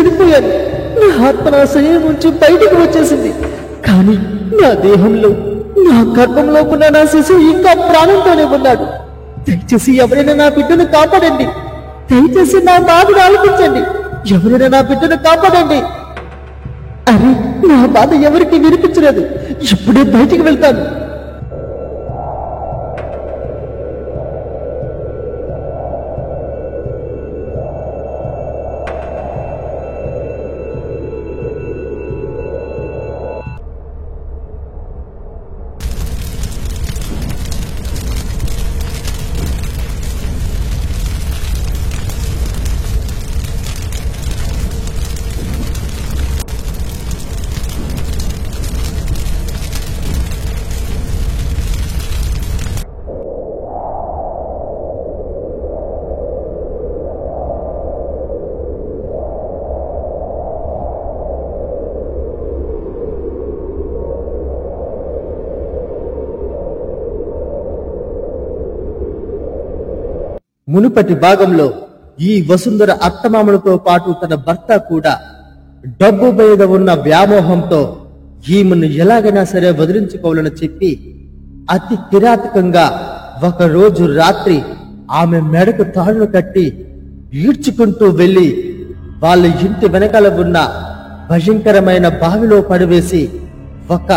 చనిపోయాను. నా ఆత్మ నా శరీరం నుంచి బయటకు వచ్చేసింది. కానీ నా దేహంలో, నా గర్భంలో ఉన్న నా శిశువు ఇంకా ప్రాణంతోనే ఉన్నాడు. దయచేసి ఎవరైనా నా బిడ్డను కాపాడండి. దయచేసి నా బాధను ఆలకించండి. ఎవరైనా నా బిడ్డను కాపాడండి. అరే, నా బాధ ఎవరికి వినిపించలేదు. ఇప్పుడే బయటికి వెళ్తాను. మునుపటి భాగంలో ఈ వసుంధర అత్తమామలతో పాటు తన భర్త కూడా డబ్బు మీద ఉన్న వ్యామోహంతో ఈమెను ఎలాగైనా సరే వదిలించుకోవాలని చెప్పి అతి కిరాతకంగా ఒకరోజు రాత్రి ఆమె మెడకు తాడును కట్టి ఈడ్చుకుంటూ వెళ్లి వాళ్ళ ఇంటి వెనకాల ఉన్న భయంకరమైన బావిలో పడివేసి ఒక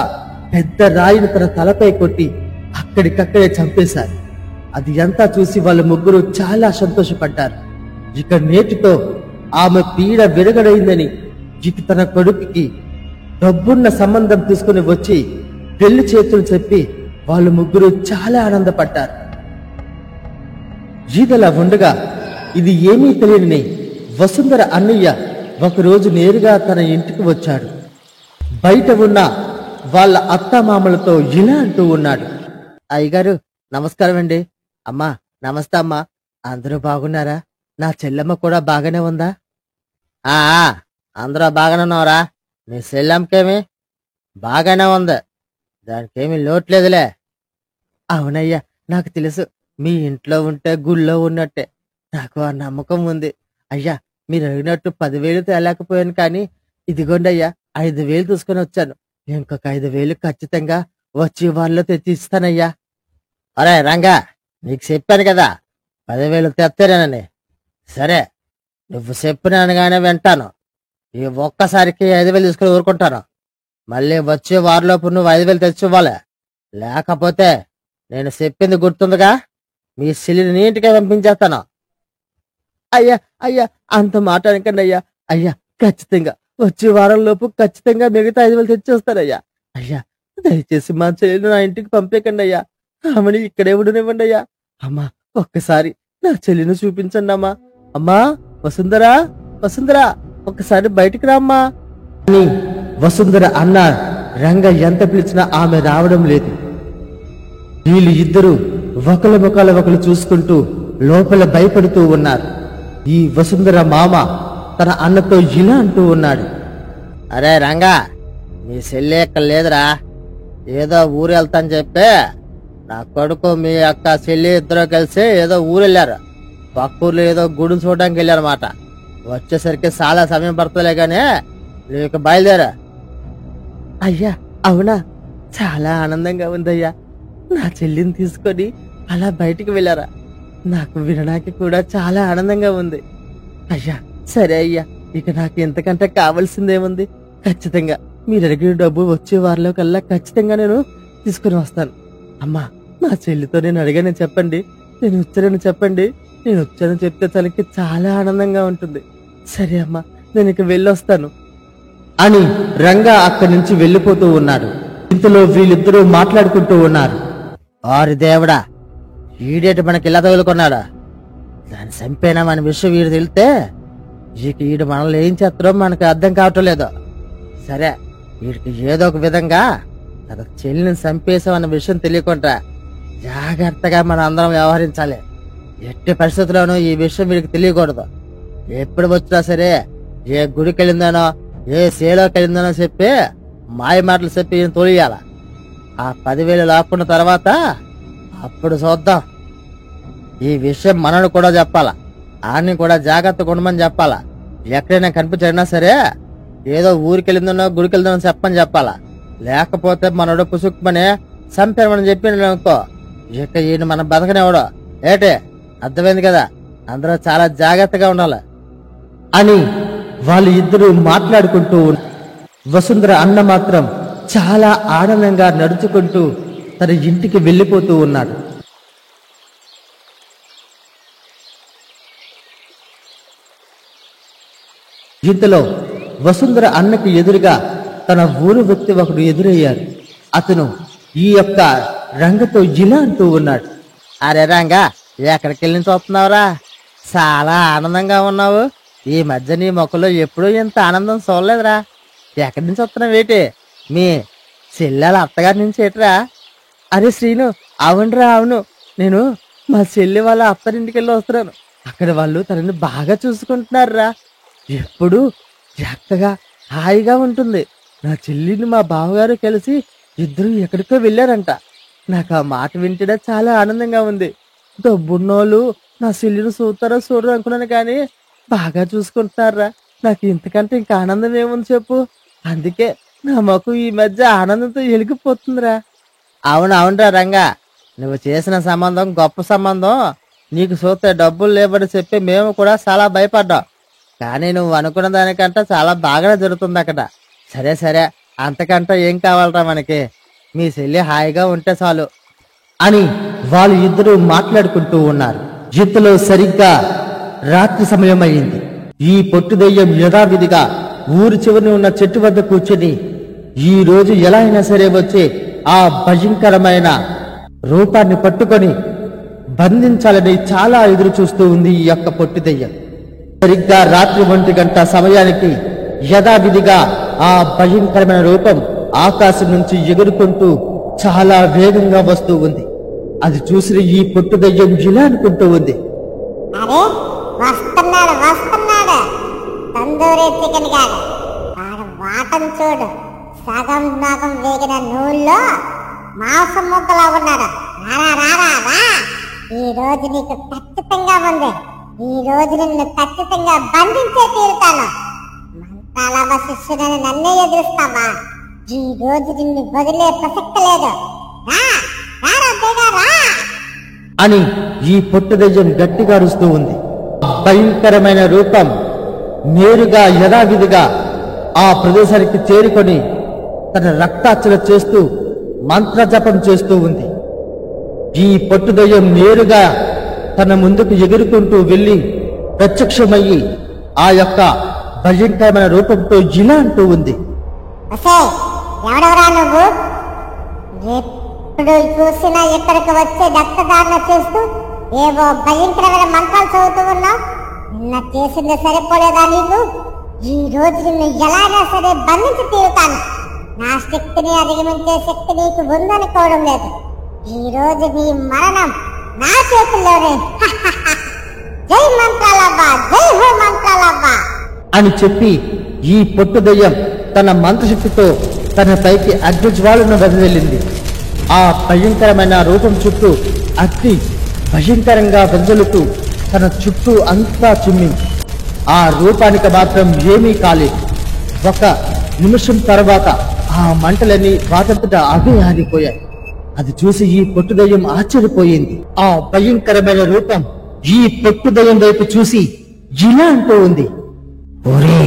పెద్ద రాయిని తన తలపై కొట్టి అక్కడికక్కడే చంపేశారు. అది అంతా చూసి వాళ్ళ ముగ్గురు చాలా సంతోషపడ్డారు. ఇక నేటితో ఆమె పీడ విరగడైందని ఇక తన కొడుకుకి డబ్బున్న సంబంధం తీసుకుని వచ్చి పెళ్లి చేతులు చెప్పి వాళ్ళు ముగ్గురు చాలా ఆనందపడ్డారు. ఈదలా ఉండగా ఇది ఏమీ తెలియని వసుంధర అన్నయ్య ఒకరోజు నేరుగా తన ఇంటికి వచ్చాడు. బయట ఉన్న వాళ్ళ అత్తమామలతో ఇలా అంటూ ఉన్నాడు. అయ్యగారు నమస్కారం అండి. అమ్మా నమస్తే అమ్మా. అందరూ బాగున్నారా? నా చెల్లెమ్మ కూడా బాగానే ఉందా? అందరూ బాగానే ఉన్నారా? నీ చెల్లెమ్మకేమి బాగానే ఉంది, దానికేమీ లోట్లేదులే. అవునయ్యా, నాకు తెలుసు. మీ ఇంట్లో ఉంటే గుళ్ళో ఉన్నట్టే. నాకు ఆ నమ్మకం ఉంది. అయ్యా, మీరు అడిగినట్టు 10,000 తేలేకపోయాను, కానీ ఇదిగోండి అయ్యా 5,000 తీసుకుని వచ్చాను. ఇంకొక 5,000 ఖచ్చితంగా వచ్చి వాళ్ళలో తెచ్చి ఇస్తానయ్యా. అరే రంగా, నీకు చెప్పాను కదా 10,000 తెస్తానని. సరే, నువ్వు చెప్పినగానే వింటాను. ఈ ఒక్కసారికి 5,000 తీసుకుని ఊరుకుంటాను. మళ్ళీ వచ్చే వారిలోపు నువ్వు 5,000 తెచ్చివ్వాలి. లేకపోతే నేను చెప్పింది గుర్తుందిగా, మీ చెల్లిని నీటిగా పంపించేస్తాను. అయ్యా అయ్యా, అంత మాట అనకండి అయ్యా. అయ్యా, ఖచ్చితంగా వచ్చే వారంలోపు ఖచ్చితంగా మిగతా 5,000 తెచ్చేస్తానయ్యా. అయ్యా, దయచేసి మా చెల్లిని నా ఇంటికి పంపేకండి అయ్యా. ఆమెని ఇక్కడే ఉండనివ్వండి అయ్యా. అమ్మా, ఒక్కసారి నా చెల్లిని చూపించండి అమ్మా. అమ్మా వసుంధరా, వసుంధరా, ఒక్కసారి బయటికి రామ్మా అని వసుంధర అన్న రంగ ఎంత పిలిచినా ఆమె రావడం లేదు. వీళ్ళు ఇద్దరు ఒకళ్ళ ముఖాల ఒకరు చూసుకుంటూ లోపల భయపడుతూ ఉన్నారు. ఈ వసుంధర మామ తన అన్నతో ఇలా అంటూ ఉన్నాడు. అరే రంగా, నీ చెల్లి ఇక్కడ లేదురా. ఏదో ఊరు వెళ్తాని చెప్పి నా కొడుకు మీ అక్క చెల్లి ఇద్దరు కలిసి ఏదో ఊరు వెళ్ళారు. పక్కూర్లో ఏదో గుడి చూడడానికి వెళ్ళారన్నమాట. వచ్చేసరికి చాలా సమయం పడుతుందిలే గానీ నీకు బయలుదేరా. అయ్యా అవునా, చాలా ఆనందంగా ఉందయ్యా. నా చెల్లిని తీసుకొని అలా బయటికి వెళ్ళారా? నాకు వినడానికి కూడా చాలా ఆనందంగా ఉంది. అయ్యా సరే అయ్యా, ఇక నాకు ఎంతకంటే కావాల్సిందేముంది. ఖచ్చితంగా మీరు అడిగిన డబ్బు వచ్చే వారిలో కల్లా ఖచ్చితంగా నేను తీసుకుని వస్తాను. అమ్మా, నా చెల్లితో నేను అడిగానని చెప్పండి, నేను వచ్చానని చెప్పండి. నేను వచ్చానని చెప్తే తనకి చాలా ఆనందంగా ఉంటుంది. సరే అమ్మా, నేను ఇక వెళ్ళొస్తాను అని రంగా అక్కడి నుంచి వెళ్ళిపోతూ ఉన్నాడు. ఇంతలో వీళ్ళిద్దరూ మాట్లాడుకుంటూ ఉన్నారు. ఆరి దేవుడా, ఈడేటి మనకి ఇలా తగులుకున్నాడా? దాన్ని చంపేనామని విషయం వీడు తెలితే ఇక ఈడు మనల్ని ఏం చేస్తారో మనకు అర్థం కావటం లేదు. సరే, వీడికి ఏదో ఒక విధంగా తన చెల్లిని చంపేసామన్న విషయం తెలియకుండా జాగ్రత్తగా మనం అందరం వ్యవహరించాలి. ఎట్టి పరిస్థితుల్లోనూ ఈ విషయం వీడికి తెలియకూడదు. ఎప్పుడు వచ్చినా సరే ఏ గుడికి వెళ్ళిందానో ఏ సేలోకి వెళ్ళిందానో చెప్పి మాయ మాటలు చెప్పి తోలియాల. ఆ 10,000 లాక్కున్న తర్వాత అప్పుడు చూద్దాం. ఈ విషయం మనను కూడా చెప్పాలా, ఆన్ని కూడా జాగ్రత్తగా ఉండమని చెప్పాలా. ఎక్కడైనా కనిపించడినా సరే ఏదో ఊరికెళ్ళిందనో గుడికెళ్దానో చెప్పని చెప్పాలా, లేకపోతే మనోడు పుసుక్కుమని చంపామని చెప్పిన అనుకో ఇక ఈయన మన బతకనేవాడు. ఏటే అర్థమైంది కదా, అందరూ చాలా జాగ్రత్తగా ఉండాలి అని వాళ్ళు ఇద్దరు మాట్లాడుకుంటూ వసుంధర అన్న మాత్రం చాలా ఆనందంగా నడుచుకుంటూ తన ఇంటికి వెళ్ళిపోతూ ఉన్నాడు. ఇంతలో వసుంధర అన్నకు ఎదురుగా తన ఊరు వ్యక్తి ఒకడు ఎదురయ్యారు. అతను ఈ యొక్క రంగతో ఇలా అంటూ ఉన్నాడు. అరే రంగా, ఎక్కడికి వెళ్ళి చూస్తున్నావురా? చాలా ఆనందంగా ఉన్నావు. ఈ మధ్య నీ మొక్కలో ఎప్పుడూ ఇంత ఆనందం చూడలేదురా. ఎక్కడి నుంచి వస్తున్నావు ఏంటి? మీ చెల్లెల అత్తగారి నుంచి ఏట్రా? అరే శ్రీను, అవునరా అవును, నేను మా చెల్లి వాళ్ళ అత్తరింటికి వెళ్ళి వస్తున్నాను. అక్కడ వాళ్ళు తనని బాగా చూసుకుంటున్నారురా. ఎప్పుడు చక్కగా హాయిగా ఉంటుంది. నా చెల్లిని మా బావగారు కలిసి ఇద్దరు ఎక్కడికో వెళ్ళారంట. నాకు ఆ మాట వింటేనే చాలా ఆనందంగా ఉంది. డబ్బున్నోళ్ళు నా చెల్లిని చూస్తారో చూడరు అనుకున్నాను, కానీ బాగా చూసుకుంటున్నారా. నాకు ఇంతకంటే ఇంకా ఆనందం ఏముంది చెప్పు. అందుకే నా మొక్క ఈ మధ్య ఆనందంతో ఎలిగిపోతుందిరా. అవును అవునరా రంగా, నువ్వు చేసిన సంబంధం గొప్ప సంబంధం. నీకు చూస్తే డబ్బులు లేవని చెప్పి మేము కూడా చాలా భయపడ్డాం. కానీ నువ్వు అనుకున్న దానికంటే చాలా బాగానే జరుగుతుంది అక్కడ. సరే సరే, అంతకంటే ఏం కావాలరా మనకి? మీ చెల్లి హాయిగా ఉంటే చాలు అని వాళ్ళు ఇద్దరు మాట్లాడుకుంటూ ఉన్నారు. ఇంతలో సరిగ్గా రాత్రి సమయం అయింది. ఈ పొట్టు దెయ్యం యథావిధిగా ఊరి చివరిని ఉన్న చెట్టు వద్ద కూర్చుని ఈ రోజు ఎలా అయినా సరే వచ్చి ఆ భయంకరమైన రూపాన్ని పట్టుకొని బంధించాలని చాలా ఎదురు చూస్తూ ఉంది ఈ యొక్క పొట్టు దెయ్యం. సరిగ్గా రాత్రి 1 గంట సమయానికి యథావిధిగా ఆ భయంకరమైన రూపం ఆకాశం నుంచి ఎగురుకుంటూ చాలా వేగంగా వస్తూ ఉంది. అది చూసిన ఈ పొట్టు దెయ్యం ఇలా అనుకుంటూ ఉంది. అరే వస్తున్నాడు వస్తున్నాడు, తందూరి చికెన్ గాడు. వాడు వాటం చూడు, సగం భాగం వేగిన నూనెలో మాంసం ముక్కలా ఉన్నాడు. రారా రారా రా, ఈ రోజు నీకు ఖచ్చితంగా ఉంది. ఈ రోజు నిన్ను ఖచ్చితంగా బంధించే తీరుతాను. మంత్రాల శిష్యుడని నన్నే ఎదురుస్తావా? ఈ రోజు నిన్ను వదిలే ప్రసక్తి లేదు. రా రారా బేగా రా అని ఈ పొట్టు దెయ్యం గట్టిగా అరుస్తూ ఉంది. భయంకరమైన రూపం నేరుగా యథావిధిగా ఆ ప్రదేశానికి చేరుకొని తన రక్తార్చన చేస్తూ మంత్రజపం చేస్తూ ఉంది. ఈ పొట్టు దెయ్యం నేరుగా తన ముందుకు ఎగురుకుంటూ వెళ్లి ప్రత్యక్షమయ్యి ఆ యొక్క భయంకరమైన రూపంతో ఇలా అంటూ ఉంది. ఎవడెవరా నువ్వు? ఎప్పుడు చూసినా ఇక్కడికి వచ్చే రక్తదారణ చేస్తూ ఏవో భయంకరమైన మంత్రాలు చదువుతూ ఉన్నావు. నిన్న చేసింది సరిపోలేదా నీకు? ఈ రోజు నిన్ను ఎలాగైనా సరే బంధించి తీరుతాను. నా శక్తిని అధిగమించే శక్తి నీకు ఉందనుకోవడం లేదు. ఈ రోజు నీ మరణం నా చేతుల్లోనే. జై మంత్రాలవ్వా, జై హో మంత్రాలవ్వా అని చెప్పి ఈ పొట్టు దెయ్యం తన మంత్రశక్తితో తన పైకి అగ్నిజ్వాలను వెదజల్లింది. ఆ భయంకరమైన రూపం చుట్టూ అగ్ని భయంకరంగా వెదజల్లుతూ తన చుట్టూ అంతా చిమ్మింది. ఆ రూపానికి మాత్రం ఏమీ కాలేదు. 1 నిమిషం తర్వాత ఆ మంటలన్నీ వాటంతటా అవే ఆగిపోయాయి. అది చూసి ఈ పొట్టు దెయ్యం ఆశ్చర్యపోయింది. ఆ భయంకరమైన రూపం ఈ పొట్టు దెయ్యం వైపు చూసి ఇలా అంటూ ఉంది. ఒరే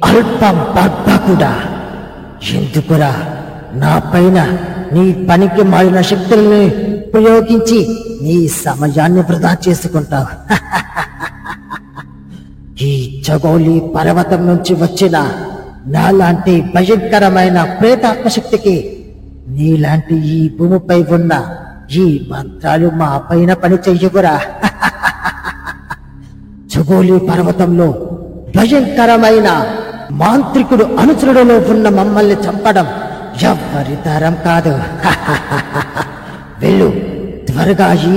అల్ప బద్ధకుడా, ఎందుకురా నా పైన నీ పనికి మాలిన శక్తుల్ని ప్రయోగించి నీ సమయాన్ని వృధా చేసుకుంటావు? ఈ చగోలి పర్వతం నుంచి వచ్చిన నాలాంటి భయంకరమైన ప్రేతాత్మ శక్తికి నీలాంటి ఈ భూమిపై ఉన్న ఈ మంత్రాలు మా పైన పని చెయ్యవురా. చగోలి పర్వతంలో భయంకరమైన మాంత్రికుడు అనుచరుడులో ఉన్న మమ్మల్ని చంపడం ఎవ్వరి తరం కాదు. వెళ్ళు, త్వరగా ఈ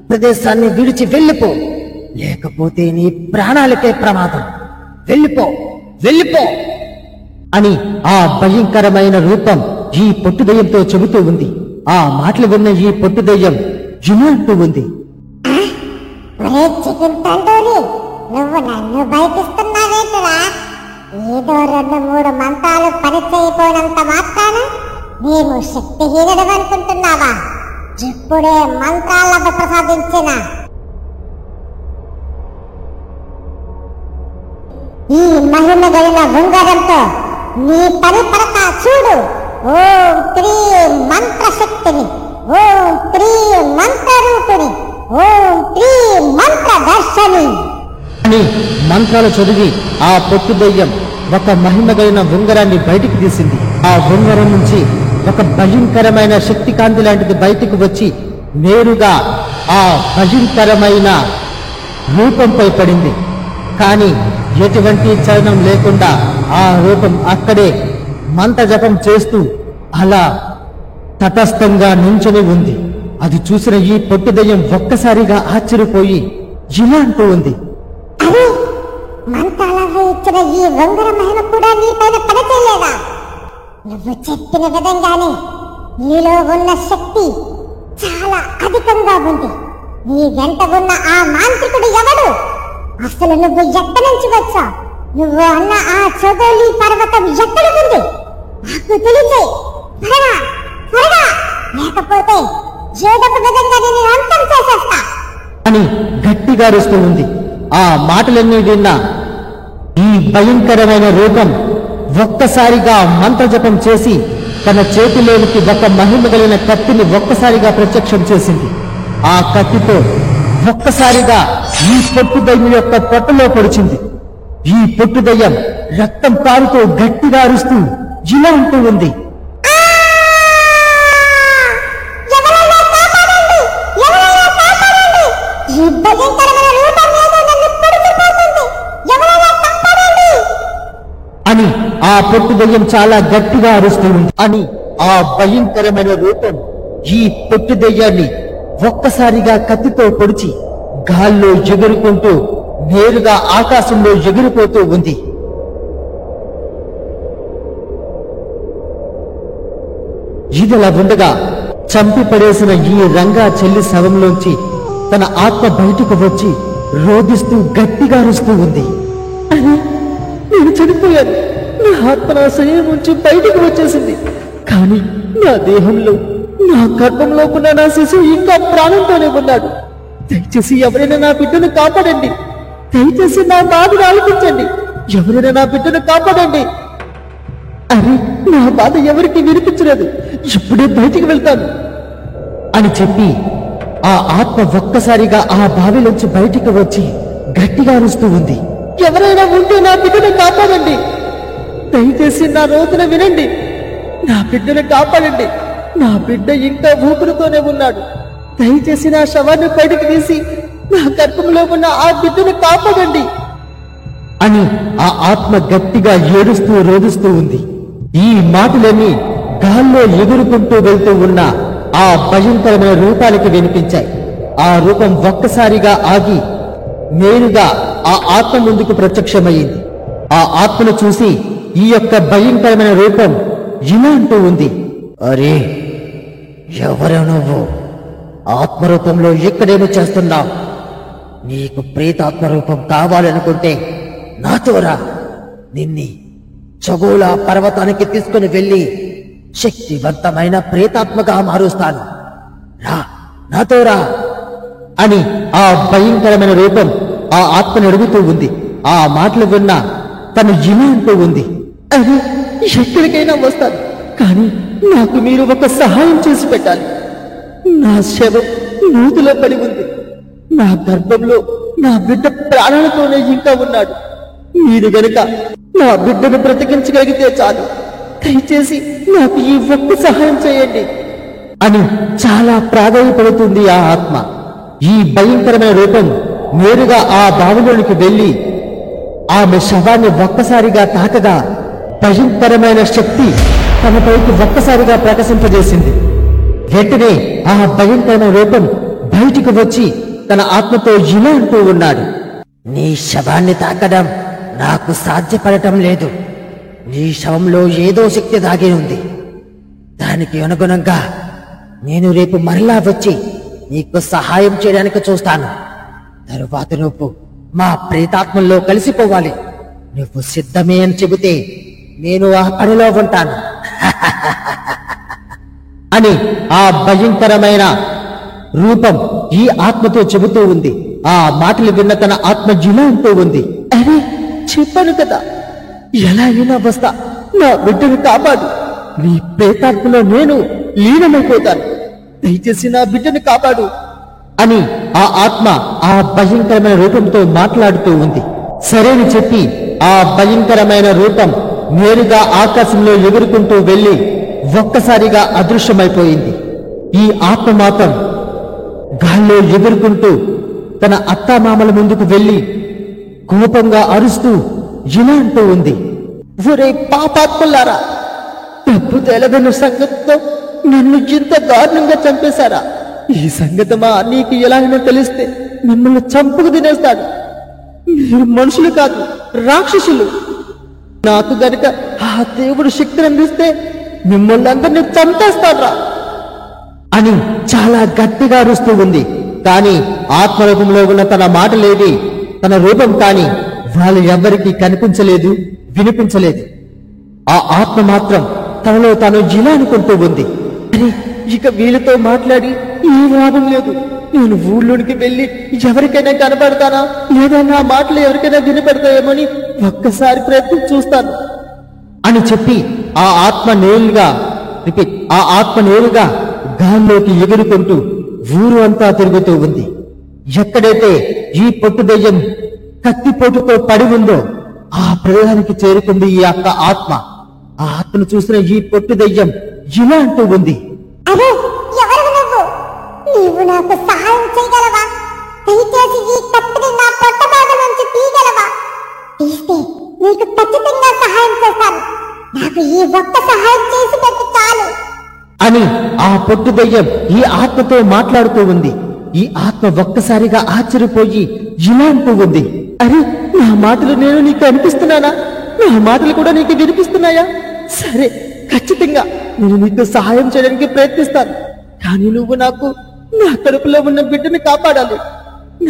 ప్రదేశాన్ని విడిచి వెళ్ళిపో, లేకపోతే నీ ప్రాణాలకే ప్రమాదం. వెళ్ళిపో వెళ్ళిపో అని ఆ భయంకరమైన రూపం ఈ పొట్టు దెయ్యంతో చెబుతూ ఉంది. ఆ మాటలు విన్న ఈ పొట్టు దెయ్యం ఇలా అంటూ ఉంది. చికెన్ తండూరి, నువ్వు నన్ను భయపిస్తున్నావేంటిరా? ఏదో 2-3 మంత్రాలు పనిచేయపోయినంత మాత్రాన నీవు శక్తిహీనుడు అనుకుంటున్నావా? ఇప్పుడే మంత్రాలను ప్రసాదించిన ఈ మహిమ కలిగిన ఉంగరంతో నీ పరిపరత చూడు. ఓం క్రీం మంత్రశక్తిని, ఓం క్రీం మంత్రరూపిణి, ఓం క్రీం మంత్రదర్శని అని మంత్రాలు చదివి ఆ పొట్టు దయ్యం ఒక మహిమగైన ఉంగరాన్ని బయటికి తీసింది. ఆ ఉంగరం నుంచి ఒక భయంకరమైన శక్తికాంతి లాంటిది బయటికి వచ్చి నేరుగా ఆ భయంకరమైన రూపంపై పడింది. కానీ ఎటువంటి చలనం లేకుండా ఆ రూపం అక్కడే మంత్ర జపం చేస్తూ అలా తటస్థంగా నించుని ఉంది. అది చూసిన ఈ పొట్టు దయ్యం ఒక్కసారిగా ఆశ్చర్యపోయి ఇలా అంటూ ఉంది, అరే మంత్రాలలో ఇచ్చిన ఈ ఉంగర మహిమ కూడా నీ పైన పడచేయలేదా? నువ్వు చెప్పిన విధంగానే నీలో ఉన్న శక్తి చాలా అధికంగా ఉంది. నీ వెంట ఉన్న ఆ మాంత్రికుడు ఎవడు? అసలు నువ్వు ఎక్కడి నుంచి వచ్చావు? నువ్వు అన్న ఆ చోదోలి పర్వతం ఎక్కడ ఉంది? నాకు తెలిసే త్వరగా త్వరగా, లేకపోతే ఏదో ఒక విధంగా నేను అంతం చేసేస్తా అని గట్టిగా అరుస్తూ ఉంది. ఆ మాటలన్నీ విన్న ఈ భయంకరమైన రూపం ఒక్కసారిగా మంత్రజపం చేసి తన చేతిలోనికి ఒక మహిమ కలిగిన కత్తిని ఒక్కసారిగా ప్రత్యక్షం చేసింది. ఆ కత్తితో ఒక్కసారిగా ఈ పొట్టు దయ్యం యొక్క పొట్టలో పొడిచింది. ఈ పొట్టు దయ్యం రక్తం కారుతూ గట్టిగా అరుస్తూ ఇలా అంటూ ఉంది, అని ఆ పొట్టు దయ్యం చాలా గట్టిగా అరుస్తూ ఉంది. అని ఆ భయంకరమైన రూపం ఈ పొట్టు దయ్యాన్ని ఒక్కసారిగా కత్తితో పొడిచి గాల్లో ఎగురుకుంటూ నేరుగా ఆకాశంలో ఎగిరిపోతూ ఉంది. ఇదిలా ఉండగా చంపి పడేసిన ఈ రంగా చెల్లి శవంలోంచి తన ఆత్మ బయటకు వచ్చి రోధిస్తూ గట్టిగా అరుస్తూ ఉంది, నేను చనిపోయాను. నా ఆత్మ నా శరీరం నుంచి బయటకు వచ్చేసింది. కానీ నా దేహంలో, నా గర్భంలో ఉన్న నా శిశువు ఇంకా ప్రాణంతోనే ఉన్నాడు. దయచేసి ఎవరైనా నా బిడ్డను కాపాడండి. దయచేసి నా బాధను ఆలకించండి. ఎవరైనా నా బిడ్డను కాపాడండి. అరే నా బాధ ఎవరికి వినిపించలేదు. ఇప్పుడే బయటికి వెళ్తాను అని చెప్పి ఆ ఆత్మ ఒక్కసారిగా ఆ బావిలోంచి బయటికి వచ్చి గట్టిగా అరుస్తూ ఉంది, ఎవరైనా ఉంటే నా బిడ్డను కాపాడండి. దయచేసి నా రోదన వినండి. నా బిడ్డను కాపాడండి. నా బిడ్డ ఇంకా ఊపిరితోనే ఉన్నాడు. దయచేసి నా శవాన్ని బయటికి తీసి నా గర్భంలో ఉన్న ఆ బిడ్డను కాపాడండి అని ఆ ఆత్మ గట్టిగా ఏడుస్తూ రోధిస్తూ ఉంది. ఈ మాటలన్నీ గాల్లో ఎగురుకుంటూ వెళ్తూ ఉన్న ఆ భయంకరమైన రూపానికి వినిపించాయి. ఆ రూపం ఒక్కసారిగా ఆగి నేరుగా ఆ ఆత్మ ముందుకు ప్రత్యక్షమయ్యింది. ఆ ఆత్మను చూసి ఈ యొక్క భయంకరమైన రూపం ఇలా అంటూ ఉంది, అరే ఎవరు నువ్వు? ఆత్మరూపంలో ఎక్కడేమో చేస్తున్నావు? నీకు ప్రేతాత్మరూపం కావాలనుకుంటే నాతో రా. నిన్ని చగోళ పర్వతానికి తీసుకుని వెళ్ళి శక్తివంతమైన ప్రేతాత్మగా మారుస్తాను. రా, నాతో రా అని ఆ భయంకరమైన రూపం ఆ ఆత్మను అడుగుతూ ఉంది. ఆ మాటలు విన్న తను ఇలా అంటూ ఉంది, అది ఎక్కడికైనా వస్తాను, కానీ నాకు మీరు ఒక సహాయం చేసి పెట్టాలి. నా శవం నూతిలో పడి ఉంది. నా గర్భంలో నా బిడ్డ ప్రాణాలతోనే ఇంకా ఉన్నాడు. మీరు గనుక నా బిడ్డను బ్రతికించగలిగితే చాలు. దయచేసి నాకు ఈ ఒక్క సహాయం చేయండి అని చాలా ప్రాధాన్యపడుతుంది ఆ ఆత్మ. ఈ భయంకరమైన రూపం నేరుగా ఆ బావిలోనికి వెళ్లి ఆమె శవాన్ని ఒక్కసారిగా తాకగా భయంకరమైన శక్తి తనపైకి ఒక్కసారిగా ప్రకాశింపజేసింది. వెంటనే ఆ భయంకరమైన రూపం బయటికి వచ్చి తన ఆత్మతో ఇలా అంటూ ఉన్నాడు, నీ శవాన్ని తాకడం నాకు సాధ్యపడటం లేదు. నీ శవంలో ఏదో శక్తి దాగి ఉంది. దానికి అనుగుణంగా నేను రేపు మరలా వచ్చి నీకు సహాయం చేయడానికి చూస్తాను. తరువాత నువ్వు మా ప్రేతాత్మల్లో కలిసిపోవాలి. నువ్వు సిద్ధమే అని చెబితే నేను ఆ పనిలో ఉంటాను అని ఆ భయంకరమైన రూపం ఈ ఆత్మతో చెబుతూ ఉంది. ఆ మాటలు విన్న తన ఆత్మ జిలా అంటూ ఉంది, అరే చెప్పాను కదా, ఎలా అయినా వస్తా, నా బిడ్డను కాపాడు. నీ ప్రేతాత్మలో నేను లీనమైపోతాను, దయచేసి నా బిడ్డను కాపాడు అని ఆ ఆత్మ ఆ భయంకరమైన రూపంతో మాట్లాడుతూ ఉంది. సరేని చెప్పి ఆ భయంకరమైన రూపం నేరుగా ఆకాశంలో ఎగురుకుంటూ వెళ్లి ఒక్కసారిగా అదృశ్యమైపోయింది. ఈ ఆత్మ మాత్రం గాల్లో ఎగురుకుంటూ తన అత్తామామల ముందుకు వెళ్లి కోపంగా అరుస్తూ ఇలా అంటూ ఉంది, ఒరే పాపాత్ములారా, డబ్బు తెలవని సంగతితో నన్ను ఇంత దారుణంగా చంపేశారా? ఈ సంగతి మా నీకు ఎలా అయినా తెలిస్తే మిమ్మల్ని చంపుకు తినేస్తాడు. మీరు మనుషులు కాదు, రాక్షసులు. నాకు గనుక ఆ దేవుడు శక్తిని అందిస్తే మిమ్మల్ని అందరినీ చంపేస్తాడ్రా అని చాలా గట్టిగా అరుస్తూ ఉంది. కానీ ఆత్మరూపంలో ఉన్న తన మాటలేవి, తన రూపం కాని వాళ్ళు ఎవ్వరికీ కనిపించలేదు, వినిపించలేదు. ఆ ఆత్మ మాత్రం తనలో తాను జిలా అనుకుంటూ ఉంది, అరే ఇక వీళ్ళతో మాట్లాడి ఏ లాభం లేదు, నేను ఊళ్ళోనికి వెళ్ళి ఎవరికైనా కనపడతానా లేదా నా మాటలు ఎవరికైనా వినపడతాయేమని ఒక్కసారి ప్రయత్నం చూస్తాను అని చెప్పి ఆ ఆత్మ నేరుగా గాల్లోకి ఎగురుకుంటూ ఊరు అంతా తిరుగుతూ ఉంది. ఎక్కడైతే ఈ పొట్టు దెయ్యం కత్తిపోటుతో పడి ఉందో ఆ ప్రదేశానికి చేరుకుంది ఈ యొక్క ఆత్మ. ఆ ఆత్మను చూసిన ఈ పొట్టు దెయ్యం ఇలా అంటూ ఉంది, అరే ఎవరు నువ్వు? నీవు నాకు సహాయం చేయగలవా? దయచేసి ఈ కత్తిని నా పొట్ట భాగం నుంచి తీయగలవా? తీస్తే నీకు ఖచ్చితంగా సహాయం చేస్తాను. నాకు ఈ ఒక్క సహాయం చేసి పెట్టు చాలు అని ఆ పొట్టు దెయ్యం ఈ ఆత్మతో మాట్లాడుతూ ఉంది. ఈ ఆత్మ ఒక్కసారిగా ఆశ్చర్యపోయి ఇలా అంటూ ఉంది, అరే నా మాటలు నేను నీకు అనిపిస్తున్నానా? నా మాటలు కూడా నీకు వినిపిస్తున్నాయా? సరే, ఖచ్చితంగా నేను నీకు సహాయం చేయడానికి ప్రయత్నిస్తాను. కానీ నువ్వు నాకు నా కడుపులో ఉన్న బిడ్డని కాపాడాలి.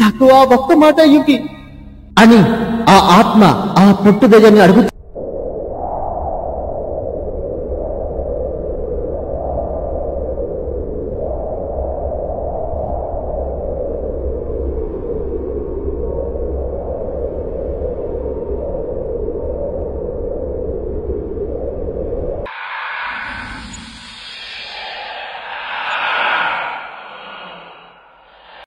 నాకు ఆ ఒక్క మాట ఇవ్వి అని ఆ ఆత్మ ఆ పొట్టు దెయ్యాన్ని అడుగుతుంది.